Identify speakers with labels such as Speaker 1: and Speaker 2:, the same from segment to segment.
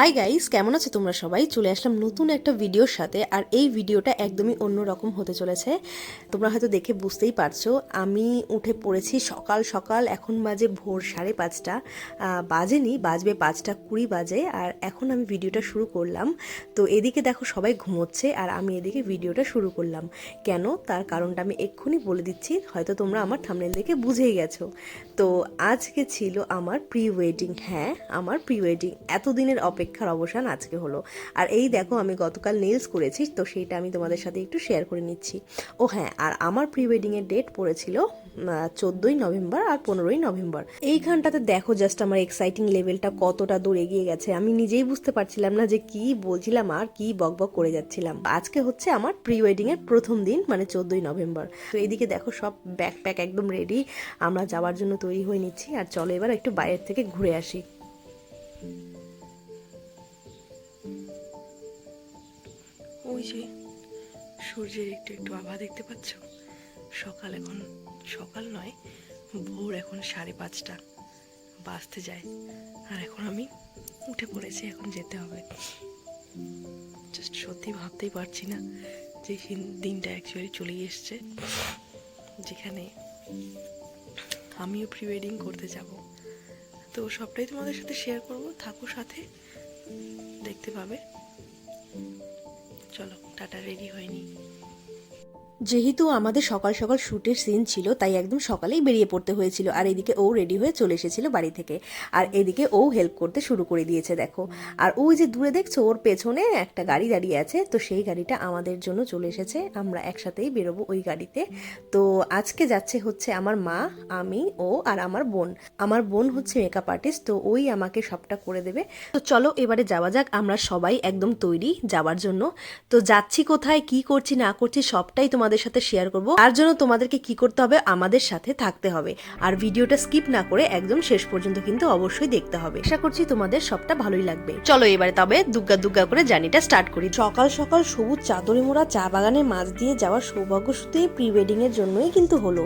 Speaker 1: Hi guys, কেমন আছো তোমরা সবাই? চলে আসলাম নতুন একটা ভিডিওর সাথে। আর এই ভিডিওটা একদমই অন্যরকম হতে চলেছে। তোমরা হয়তো দেখে বুঝতেই পারছো, আমি উঠে পড়েছি সকাল সকাল। এখন বাজে ভোর 5:30, বাজেনি, বাজবে 5:20 বাজে। আর এখন আমি ভিডিওটা শুরু করলাম। তো এদিকে দেখো সবাই ঘুমোচ্ছে আর আমি এদিকে ভিডিওটা শুরু করলাম। কেন, তার কারণটা আমি এক্ষুনি বলে দিচ্ছি, হয়তো তোমরা আমার থাম্বনেল দেখে বুঝেই গেছো। তো আজকে ছিল আমার প্রি ওয়েডিং। হ্যাঁ, আমার প্রি ওয়েডিং, এতদিনের অপেক্ষার অবসান আজকে হলো। আর এই দেখো, আমি গতকাল নেলস করেছি, তো সেইটা আমি তোমাদের সাথে একটু শেয়ার করে নিচ্ছি। ও হ্যাঁ, আর আমার প্রি ওয়েডিংয়ের ডেট পড়েছিল 14ই নভেম্বর আর 15ই নভেম্বর। এইখানটাতে দেখো জাস্ট আমার এক্সাইটিং লেভেলটা কতটা দূর এগিয়ে গেছে। আমি নিজেই বুঝতে পারছিলাম না যে কি বলছিলাম আর কি বকবক করে যাচ্ছিলাম। আজকে হচ্ছে আমার প্রি ওয়েডিংয়ের প্রথম দিন, মানে 14ই নভেম্বর। তো এইদিকে দেখো সব ব্যাগ প্যাক একদম রেডি, আমরা যাওয়ার জন্য তৈরি হয়ে নিচ্ছি। আর চলো এবার একটু বাইরের থেকে ঘুরে আসি। ওই যে সূর্যের একটু একটু আভা দেখতে পাচ্ছ। সকাল, এখন সকাল নয়, ভোর এখন 5:30 বাজতে যায়। আর এখন আমি উঠে পড়েছি, এখন যেতে হবে। জাস্ট সত্যি ভাবতেই পারছি না যে দিনটা অ্যাকচুয়ালি চলেই এসছে, যেখানে আমিও প্রি ওয়েডিং করতে যাব। তো সবটাই তোমাদের সাথে শেয়ার করব, থাকো সাথে, দেখতে পাবে। চলো টাটা, রেডি হয়নি। যেহেতু আমাদের সকাল সকাল শ্যুটের সিন ছিল, তাই একদম সকালেই বেরিয়ে পড়তে হয়েছিল। আর এদিকে ও রেডি হয়ে চলে এসেছিল বাড়ি থেকে। আর এদিকে ও হেল্প করতে শুরু করে দিয়েছে, দেখো। আর ওই যে দূরে দেখছো, ওর পেছনে একটা গাড়ি দাঁড়িয়ে আছে, তো সেই গাড়িটা আমাদের জন্য চলে এসেছে। আমরা একসাথেই বেরোবো ওই গাড়িতে। তো আজকে যাচ্ছে হচ্ছে আমার মা, আমি, ও আর আমার বোন। আমার বোন হচ্ছে মেকআপ আর্টিস্ট, তো ওই আমাকে সবটা করে দেবে। তো চলো এবারে যাওয়া যাক। আমরা সবাই একদম তৈরি যাওয়ার জন্য। তো যাচ্ছি কোথায়, কি করছি না করছি, সবটাই তোমাদের সাথে শেয়ার করব। তার জন্য তোমাদেরকে কি করতে হবে, আমাদের সাথে থাকতে হবে। আর ভিডিওটা স্কিপ না করে একদম শেষ পর্যন্ত কিন্তু অবশ্যই দেখতে হবে। আশা করছি তোমাদের সবটা ভালোই লাগবে। চলো এবারে তবে দুগ্গা দুগ্গা করে জার্নিটা স্টার্ট করি। সকাল সকাল সবুজ চাদরে মোড়া চা বাগানের মাঝ দিয়ে যাওয়ার সৌভাগ্য শুধু এই প্রি ওয়েডিং এর জন্যই কিন্তু হলো।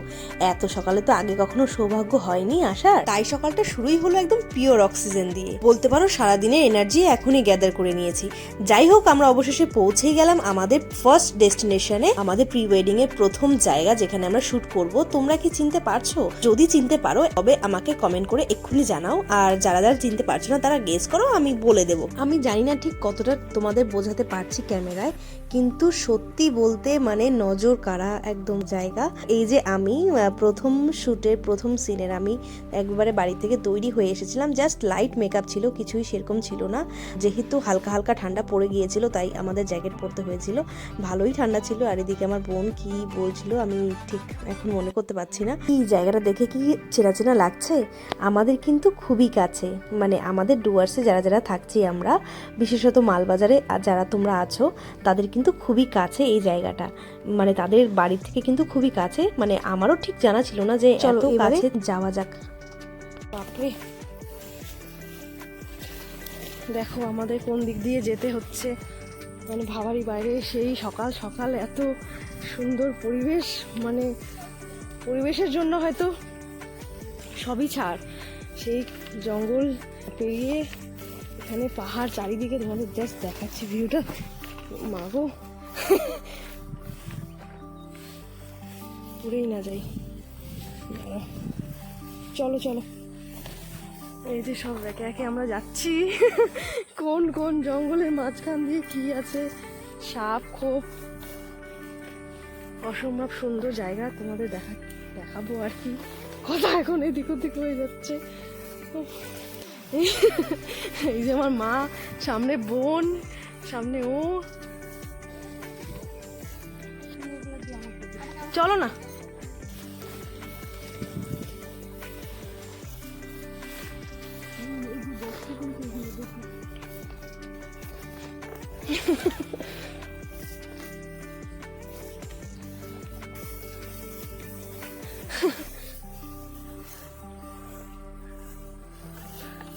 Speaker 1: এত সকালে তো আগে কখনো সৌভাগ্য হয়নি আসার, তাই সকালটা শুরুই হলো একদম পিওর অক্সিজেন দিয়ে। বলতে পারো সারাদিনের এনার্জি এখনই গ্যাদার করে নিয়েছি। যাই হোক, আমরা অবশেষে পৌঁছেই গেলাম আমাদের ফার্স্ট ডেস্টিনেশনে, আমাদের প্রি ওয়েডিং এর প্রথম জায়গা যেখানে আমরা শুট করব। তোমরা কি চিনতে পারছো? যদি চিনতে পারো তবে আমাকে কমেন্ট করে এক্ষুনি জানাও। আর যারা যারা চিনতে পারছো না তারা গেস করো, আমি বলে দেবো। আমি জানি না ঠিক কতটা তোমাদের বোঝাতে পারছি ক্যামেরায়, কিন্তু সত্যি বলতে মানে নজর কাড়া একদম জায়গা। এই যে আমি প্রথম শুটের প্রথম সিনের আমি একবারে বাড়ি থেকে তৈরি হয়ে এসেছিলাম। জাস্ট লাইট মেকআপ ছিল, কিছুই সেরকম ছিল না। যেহেতু হালকা হালকা ঠান্ডা পড়ে গিয়েছিল, তাই আমাদের জ্যাকেট পরতে হয়েছিল। ভালোই ঠান্ডা ছিল। আর এদিকে আমার বোন কি বলছিল আমি ঠিক এখন মনে করতে পারছি না। এই জায়গাটা দেখে কি চেনা চেনা লাগছে? আমাদের কিন্তু খুবই কাছে, মানে আমাদের ডুয়ার্সে যারা যারা থাকছি আমরা, বিশেষত মালবাজারে আর যারা তোমরা আছো, তাদের কিন্তু খুবই কাছে এই জায়গাটা। মানে তাদের বাড়ির থেকে কিন্তু খুবই কাছে। মানে আমারও ঠিক জানা ছিল না যে এত কাছে। যাওয়া যাক। বাপরে, দেখো আমাদের কোন দিক দিয়ে যেতে হচ্ছে, মানে ভাবারই বাইরে। সেই সকাল সকাল এত সুন্দর পরিবেশ, মানে পরিবেশের জন্য হয়তো সবই ছাড়। সেই জঙ্গল পেরিয়ে এখানে পাহাড় চারিদিকে, তোমাদের জাস্ট দেখাচ্ছি ভিউটা। মাগো, পুরেই না যাই। চলো চলো, এই যে সব একে একে আমরা যাচ্ছি। কোন কোন জঙ্গলের মাঝখান দিয়ে কি আছে, সাপ খোপ, অসম্ভব সুন্দর জায়গা। তোমাদের দেখাবো আর কি, কথা এখন এদিক ওদিক হয়ে যাচ্ছে। এই যে আমার মা, সামনে বোন, সামনে ও। চলো না।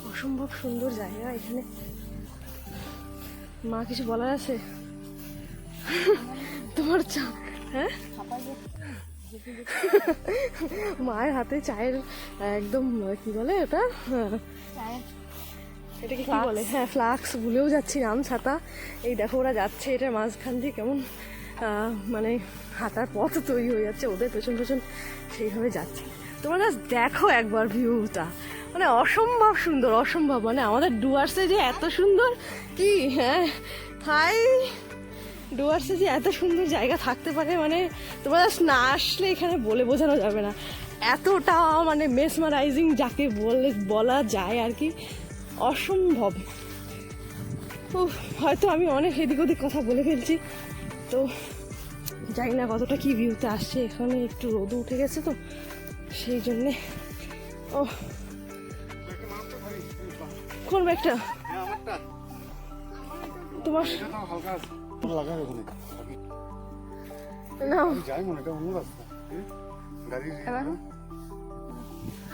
Speaker 1: অসম্ভব সুন্দর জায়গা এখানে। মা কিছু বলার আছে তোমার? হ্যাঁ, মায়ের হাতে চায়ের একদম কি বলে ওটা, এটাকে কি বলে? হ্যাঁ, ফ্লাক্স ভুলেও যাচ্ছি নাম, ছাতা। এই দেখো ওরা যাচ্ছে এটার মাঝখান দিয়ে, কেমন মানে হাঁটার পথ তৈরি হয়ে যাচ্ছে ওদের পেছন পেছন, সেইভাবে যাচ্ছে। তোমরা জাস্ট দেখো একবার ভিউটা, মানে অসম্ভব সুন্দর, অসম্ভব। মানে আমাদের ডুয়ার্সে যে এত সুন্দর কি, হ্যাঁ হাই, ডুয়ার্সে যে এত সুন্দর জায়গা থাকতে পারে, মানে তোমরা জাস্ট না আসলে এখানে বলে বোঝানো যাবে না। এতটা মানে মেসমারাইজিং যাকে বলা যায় আর কি, অসম্ভব। হয়তো আমি অনেক এদিক ওদিক কথা বলে ফেলছি, তো জানি না কতটা কি ভিউতে আসছে। এখানে একটু রোদ উঠে গেছে তো সেই জন্যে। ও কোন ব্যাগটা? তোমার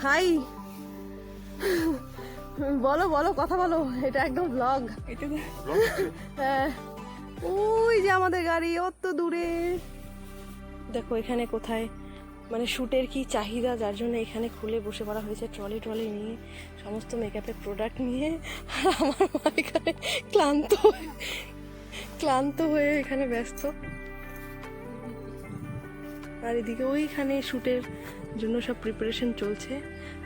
Speaker 1: হাই, বলো বলো, কথা বলো, এটা একদম ব্লগ। হ্যাঁ, ওই যে আমাদের গাড়ি অত দূরে। দেখো এখানে কোথায় মানে শ্যুটের কি চাহিদা, যার জন্য এখানে খুলে বসে পড়া হয়েছে ট্রলি ট্রলি নিয়ে, সমস্ত মেকআপের প্রোডাক্ট নিয়ে। আর আমার মা এখানে ক্লান্ত হয়ে এখানে ব্যস্ত। আর এদিকে ওইখানে শ্যুটের জন্য সব প্রিপারেশন চলছে।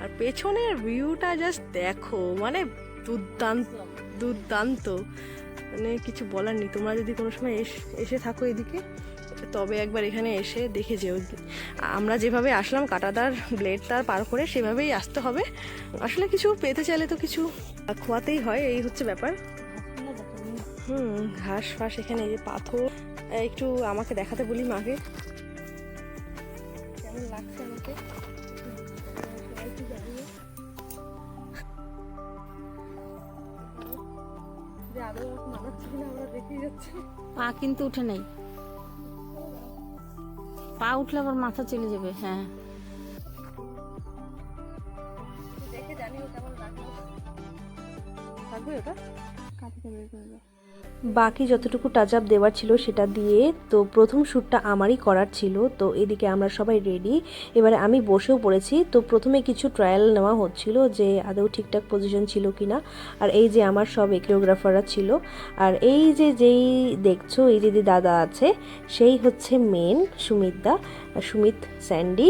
Speaker 1: আর পেছনের ভিউটা জাস্ট দেখো, মানে দুর্দান্ত দুর্দান্ত, মানে কিছু বলার নেই। তোমরা যদি কোনো সময় এসে থাকো এদিকে, তবে একবার এখানে এসে দেখে যেও। আমরা যেভাবে আসলাম কাটাতার ব্লেড তার পার করে, সেভাবেই আসতে হবে। আসলে কিছু পেতে চাইলে তো কিছু খোয়াতেই হয়, এই হচ্ছে ব্যাপার। ঘাস ফাঁস এখানে, এই যে পাথর। একটু আমাকে দেখাতে বলি মাকে, কেমন লাগছে আমাকে।
Speaker 2: পা কিন্তু উঠে নাই, পা উঠলে আবার মাথা চলে যাবে। হ্যাঁ,
Speaker 1: দেখে জানিও কেমন লাগবে। থাকবে ওটা কাটিতে বের করে দাও। বাকি যতটুকু টাচ আপ দেওয়ার ছিল সেটা দিয়ে, তো প্রথম শ্যুটটা আমারই করার ছিল। তো এদিকে আমরা সবাই রেডি, এবারে আমি বসেও পড়েছি। তো প্রথমে কিছু ট্রায়াল নেওয়া হচ্ছিল যে আদৌ ঠিকঠাক পজিশন ছিল কিনা। আর এই যে আমার সব কোরিওগ্রাফাররা ছিল। আর এই যে যেই দেখছো, এই যে দাদা আছে, সেই হচ্ছে মেন সুমিত স্যান্ডি।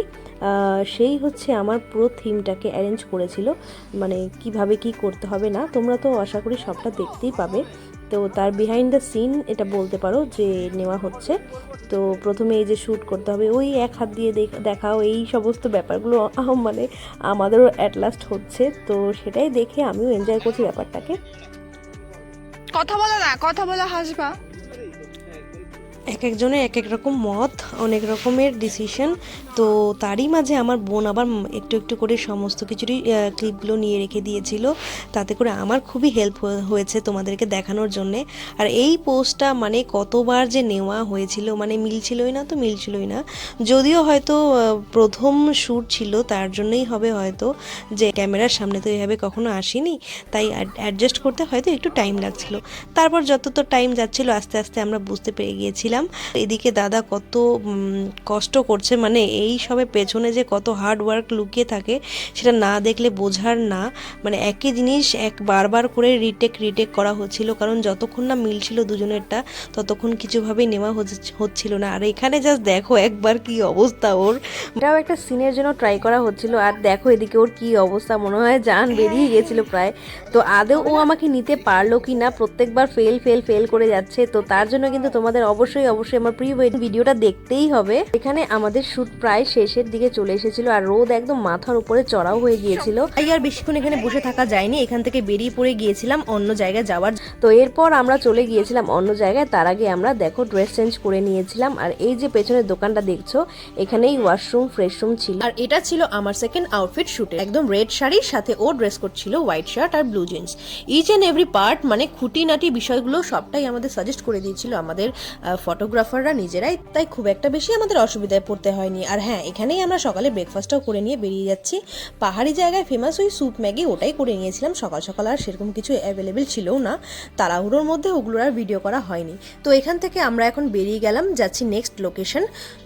Speaker 1: সেই হচ্ছে আমার পুরো থিমটাকে অ্যারেঞ্জ করেছিল, মানে কিভাবে কি করতে হবে না। তোমরা তো আশা করি সবটা দেখতেই পাবে। তো তার বিহাইন্ড দ্য সিন এটা বলতে পারো যে নেওয়া হচ্ছে। তো প্রথমে এই যে শ্যুট করতে হবে, ওই এক হাত দিয়ে দেখাও, এই সমস্ত ব্যাপারগুলো মানে আমাদেরও অ্যাট লাস্ট হচ্ছে। তো সেটাই দেখে আমিও এনজয় করছি ব্যাপারটাকে।
Speaker 3: কথা বলো না, কথা বলে হাসবা।
Speaker 1: এক একজনের এক এক রকম মত, অনেক রকমের ডিসিশন। তো তারই মাঝে আমার বোন আবার একটু একটু করে সমস্ত কিছুরই ক্লিপগুলো নিয়ে রেখে দিয়েছিল, তাতে করে আমার খুবই হেল্প হয়েছে তোমাদেরকে দেখানোর জন্যে। আর এই পোস্টটা মানে কতবার যে নেওয়া হয়েছিল, মানে মিলছিলই না। যদিও হয়তো প্রথম শ্যুট ছিল, তার জন্যই হবে হয়তো যে ক্যামেরার সামনে তো এইভাবে কখনো আসিনি, তাই অ্যাডজাস্ট করতে হয়তো একটু টাইম লাগছিল। তারপর যত তো টাইম যাচ্ছিল আস্তে আস্তে আমরা বুঝতে পেরে গিয়েছিলাম। এদিকে দাদা কত কষ্ট করছে, মানে এই সবে পেছনে যে কত হার্ড ওয়ার্ক লুকিয়ে থাকে সেটা না দেখলে বোঝার না। মানে একই জিনিস বারবার করে রিটেক করা হচ্ছিল, কারণ যতক্ষণ না মিলছিল দুজনেরটা ততক্ষণ কিছুভাবেই নেওয়া হচ্ছিল না। আর এখানে জাস্ট দেখো একবার কি অবস্থা ওর, এটাও একটা সিনের জন্য ট্রাই করা হচ্ছিল। আর দেখো এদিকে ওর কি অবস্থা, মনে হয় জান বেরিয়ে গেছিল প্রায়। তো আদৌ ও আমাকে নিতে পারলো কি না, প্রত্যেকবার ফেল করে যাচ্ছে। তো তার জন্য কিন্তু তোমাদের অবশ্যই আমার প্রি ওয়েডিং ভিডিওটা দেখতেই হবে। এখানে আমাদের শুট প্রায় শেষের দিকে চলে এসেছিল, আর রোদ একদম মাথার উপরে চড়াও হয়ে গিয়েছিল। তাই আর বেশিক্ষণ এখানে বসে থাকা যায়নি, এখান থেকে বেরিয়ে পড়ে গিয়েছিলাম অন্য জায়গায় যাওয়ার। তো এরপর আমরা চলে গিয়েছিলাম অন্য জায়গায়। তার আগে আমরা দেখো ড্রেস চেঞ্জ করে নিয়েছিলাম। আর এই যে পেছনের দোকানটা দেখছো, এখানেই ওয়াশরুম ফ্রেশ রুম ছিল। আর এটা ছিল আমার সেকেন্ড আউটফিট শুটে, একদম রেড শাড়ির সাথে ও ড্রেস কোড ছিল হোয়াইট শার্ট আর blue jeans. Each and every part, মানে খুঁটিনাটি বিষয়গুলো সবটাই আমাদের সাজেস্ট করে দিয়েছিল আমাদের ফটোগ্রাফাররা নিজেরাই, তাই খুব একটা বেশি আমাদের অসুবিধায় পড়তে হয়নি। আর হ্যাঁ, এখানেই আমরা সকালে ব্রেকফাস্টটাও করে নিয়ে বেরিয়ে যাচ্ছি। পাহাড়ি জায়গায় ফেমাস ওই স্যুপ ম্যাগি, ওটাই করে নিয়েছিলাম। সকাল সকাল আর সেরকম কিছু অ্যাভেলেবেল ছিলও না, তাড়াহুড়োর মধ্যে ওগুলোর আর ভিডিও করা হয়নি। তো এখান থেকে আমরা এখন বেরিয়ে গেলাম, যাচ্ছি নেক্সট লোকেশন।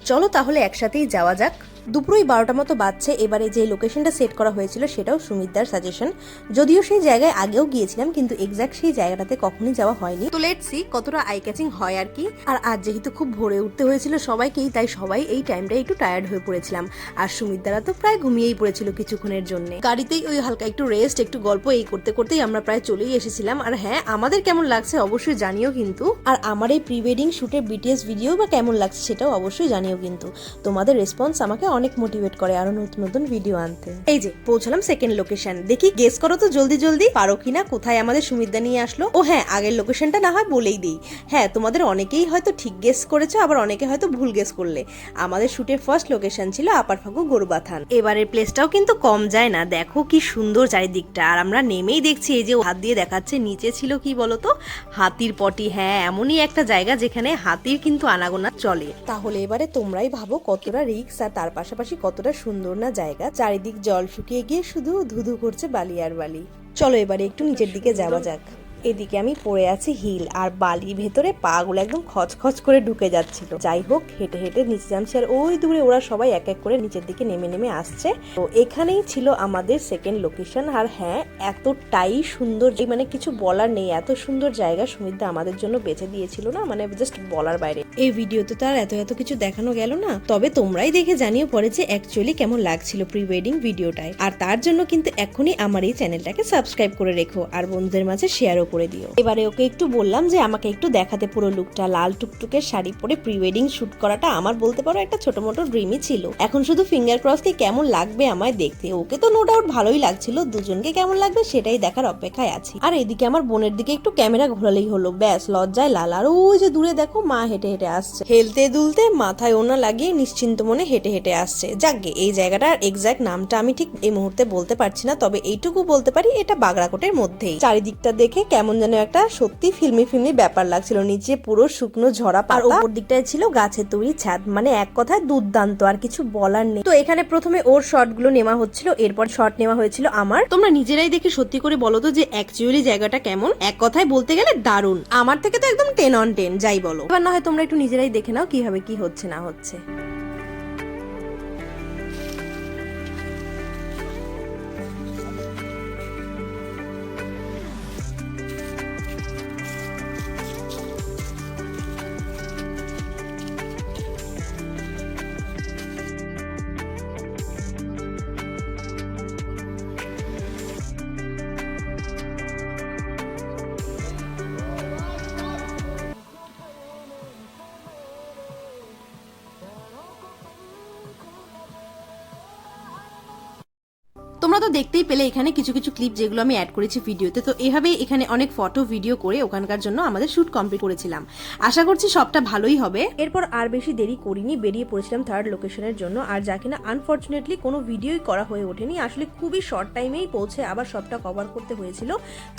Speaker 1: চলো তাহলে একসাথেই যাওয়া যাক। দুপুরই 12টা মতো বাজছে। এবারে যে লোকেশনটা সেট করা হয়েছিল সেটাও সুমিতদার সাজেশন, যদিও সেই জায়গায় আগেও গিয়েছিলাম কিন্তু এক্সাক্ট সেই জায়গাটাতে কখনোই যাওয়া হয়নি। তো লেটস সি কতটা আই ক্যাচিং হয় আর কি। আর আজ যেহেতু খুব ভোরে উঠতে হয়েছিল সবাইকেই, তাই সবাই এই টাইমটা একটু টায়ার্ড হয়ে পড়েছিলাম। আর সুমিতদারা তো প্রায় ঘুমিয়েই পড়েছিল কিছুক্ষণের জন্য। গাড়িতেই ওই হালকা একটু রেস্ট, একটু গল্প এই করতে করতেই আমরা প্রায় চলেই এসেছিলাম। আর হ্যাঁ, আমাদের কেমন লাগছে অবশ্যই জানিও কিন্তু। আর আমার এই প্রি ওয়েডিং শুটের বিটিএস ভিডিও বা কেমন লাগছে সেটাও অবশ্যই জানিও কিন্তু। তোমাদের রেসপন্স আমাকে অনেক মোটিভেট করে আরো নতুন নতুন ভিডিও আনতে। এই যে পৌঁছালাম সেকেন্ড লোকেশন। দেখি গেস করো তো জলদি জলদি, পারো কিনা কোথায় আমাদের সুমিতদা নিয়ে আসলো। ও হ্যাঁ, আগের লোকেশনটা না হয় বলেই দিই। হ্যাঁ, তোমাদের অনেকেই হয়তো ঠিক গেস করেছো, আবার অনেকে হয়তো ভুল গেস করলে। আমাদের শুটের ফার্স্ট লোকেশন ছিল আপার ফাগু গরুবাথান। এবারের প্লেসটাও কিন্তু কম যায় না, দেখো কি সুন্দর চারিদিকটা। আর আমরা নেমেই দেখছি এই যে হাত দিয়ে দেখাচ্ছে, নিচে ছিল কি বলতো, হাতির পটি। হ্যাঁ, এমনই একটা জায়গা যেখানে হাতির কিন্তু আনাগোনা চলে। তাহলে এবারে তোমরাই ভাবো কতটা রিক্স আর তার পাশাপাশি কতটা সুন্দর না জায়গা। চারিদিক জল শুকিয়ে গিয়ে শুধু ধুধু করছে বালি আর বালি। চলো এবারে একটু নিচের দিকে যাওয়া যাক। এদিকে আমি পড়ে আছি হিল, আর বালির ভেতরে পা গুলো একদম খচখচ করে ঢুকে যাচ্ছিল। যাই হোক, হেঁটে হেঁটে নিচে যাচ্ছি, আর ওই দূরে ওরা সবাই এক এক করে নিচের দিকে নেমে নেমে আসছে। তো এখানেই ছিল আমাদের সেকেন্ড লোকেশন। আর হ্যাঁ, এতটাই সুন্দর যে মানে কিছু বলার নেই। এত সুন্দর জায়গা সুমিতদা আমাদের জন্য বেছে দিয়েছিল না, মানে জাস্ট বলার বাইরে। এই ভিডিওতে তো আর এত কিছু দেখানো গেল না, তবে তোমরাই দেখে জানিও পরে যে অ্যাকচুয়ালি কেমন লাগছিল প্রি ওয়েডিং ভিডিওটায়। আর তার জন্য কিন্তু এখনই আমার এই চ্যানেলটাকে সাবস্ক্রাইব করে রেখো আর বন্ধুদের মাঝে শেয়ারও করে দিও। এবারে ওকে একটু বললাম যে আমাকে একটু দেখাতে পুরো লুকটা। লাল টুকটুকের শাড়ি পরে প্রি ওয়েডিং শুট করাটা আমার বলতে পারো একটা ছোট মোটো ড্রিমই ছিল। এখন শুধু ফিঙ্গার ক্রস কি কেমন লাগবে আমায় দেখতে। ওকে তো নো ডাউট ভালোই লাগছিল, দুজনকে কেমন লাগবে সেটাই দেখার অপেক্ষায় আছি। আর এদিকে আমার বোনের দিকে একটু ক্যামেরা ঘোরালেই হলো, ব্যাস লজ্জায় লাল। আর ওই যে দূরে দেখো মা হেঁটে হেঁটে আসছে, হেলতে দুলতে মাথায় ওনা লাগিয়ে নিশ্চিন্ত মনে হেঁটে হেঁটে আসছে। যাকগে, এই জায়গাটার এক্সাক্ট নামটা আমি ঠিক এই মুহূর্তে বলতে পারছি না, তবে এইটুকু বলতে পারি এটা বাগড়াকোটের মধ্যেই। চারিদিকটা দেখে কেমন যেন একটা সত্যি ফিল্মি ফিল্মি ব্যাপার লাগছিল। নিচে পুরো শুকনো ঝরা পাতা, আর উপর দিকটায় ছিল গাছের তৈরি ছাদ। মানে এক কথায় দুর্দান্ত, আর কিছু বলার নেই। তো এখানে প্রথমে ওর শর্ট গুলো নেওয়া হচ্ছিল, এরপর শর্ট নেওয়া হয়েছিল আমার। তোমরা নিজেরাই দেখে সত্যি করে বলো তো যে অ্যাকচুয়ালি জায়গাটা কেমন। এক কথায় বলতে গেলে দারুণ, আমার থেকে তো একদম 10 on 10 যাই বলো। এবার না হয় তোমরা একটু নিজেরাই দেখে নাও কিভাবে কি হচ্ছে না হচ্ছে। তোমরা তো দেখতেই পেলে এখানে কিছু কিছু ক্লিপ যেগুলো আমি অ্যাড করেছি ভিডিওতে। তো এভাবে এখানে অনেক ফটো ভিডিও করে ওখানকার জন্য আমাদের শুট কমপ্লিট করেছিলাম। আশা করছি সবটা ভালোই হবে। এরপর আর বেশি দেরি করিনি, বেরিয়ে পড়েছিলাম থার্ড লোকেশনের জন্য। আর যা কিনা আনফর্চুনেটলি কোনো ভিডিওই করা হয়ে ওঠেনি, আসলে খুবই শর্ট টাইমেই পৌঁছে আবার সবটা কভার করতে হয়েছিল।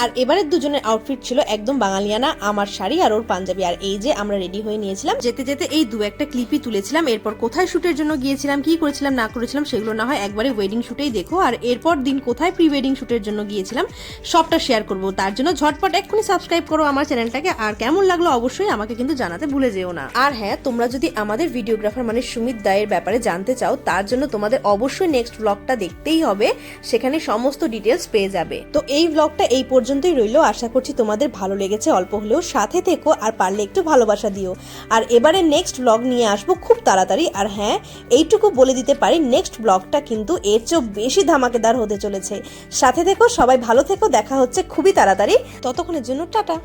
Speaker 1: আর এবারের দুজনের আউটফিট ছিল একদম বাঙালিয়ানা, আমার শাড়ি আর ওর পাঞ্জাবি। আর এই যে আমরা রেডি হয়ে নিয়েছিলাম, যেতে যেতে এই দু একটা ক্লিপই তুলেছিলাম। এরপর কোথায় শুটের জন্য গিয়েছিলাম, কি করেছিলাম না করেছিলাম সেগুলো না হয় একবারে ওয়েডিং শুটেই দেখো। আর এরপর দিন কোথায় প্রি ওয়েডিং শুটের জন্য গিয়েছিলাম সবটা শেয়ার করব। তার জন্য ঝটপট এক্ষুনি সাবস্ক্রাইব করো আমার চ্যানেলটাকে। আর কেমন লাগলো অবশ্যই আমাকে কিন্তু জানাতে ভুলে যেও না। আর হ্যাঁ, তোমরা যদি আমাদের ভিডিওগ্রাফার মানে সুমিত দায়ের ব্যাপারে জানতে চাও, তার জন্য তোমাদের অবশ্যই নেক্সট ব্লগটা দেখতেই হবে, সেখানে সমস্ত ডিটেলস পেয়ে যাবে। তো এই ব্লগটা এই পর্যন্তই রইলো, আশা করছি তোমাদের ভালো লেগেছে। অল্প হলেও সাথে থেকো আর পারলে একটু ভালোবাসা দিও। আর এবারে নেক্সট ব্লগ নিয়ে আসবো খুব তাড়াতাড়ি। আর হ্যাঁ, এইটুকু বলে দিতে পারি নেক্সট ব্লগটা কিন্তু এর চেয়েও বেশি ধামাকেদার হতে চলেছে। সাথে থেকো, সবাই ভালো থেকো, দেখা হচ্ছে খুবই তাড়াতাড়ি। ততক্ষণের জন্য টাটা।